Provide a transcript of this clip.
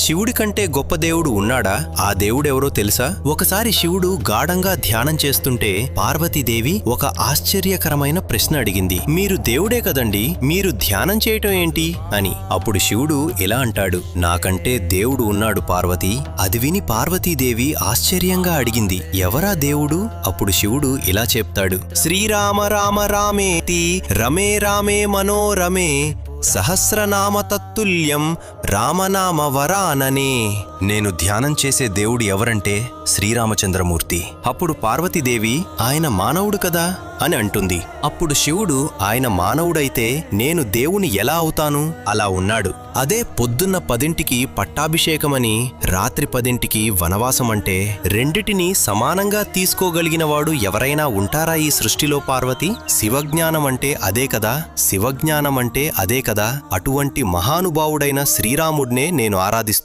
శివుడి కంటే గొప్ప దేవుడు ఉన్నాడా? ఆ దేవుడెవరో తెలుసా? ఒకసారి శివుడు గాఢంగా ధ్యానం చేస్తుంటే పార్వతీదేవి ఒక ఆశ్చర్యకరమైన ప్రశ్న అడిగింది. మీరు దేవుడే కదండి, మీరు ధ్యానం చేయటం ఏంటి అని. అప్పుడు శివుడు ఇలా అంటాడు, నాకంటే దేవుడు ఉన్నాడు పార్వతి. అది విని పార్వతీదేవి ఆశ్చర్యంగా అడిగింది, ఎవరా దేవుడు? అప్పుడు శివుడు ఇలా చెప్తాడు, శ్రీరామ రామ రామేతి రమే రామే మనోరమే సహస్రనామ తత్తుల్యం రామనామ వరాననే. నేను ధ్యానం చేసే దేవుడు ఎవరంటే శ్రీరామచంద్రమూర్తి. అప్పుడు పార్వతీదేవి, ఆయన మానవుడు కదా అని అంటుంది. అప్పుడు శివుడు, ఆయన మానవుడైతే నేను దేవుని ఎలా అవుతాను? అలా ఉన్నాడు. అదే పొద్దున్న 10ంటికి పట్టాభిషేకమని రాత్రి 10ంటికి వనవాసం అంటే రెండిటినీ సమానంగా తీసుకోగలిగినవాడు ఎవరైనా ఉంటారా ఈ సృష్టిలో పార్వతి? శివజ్ఞానం అంటే అదే కదా, శివజ్ఞానం అంటే అదే కదా. అటువంటి మహానుభావుడైన శ్రీరాముడినే నేను ఆరాధిస్తున్నాను.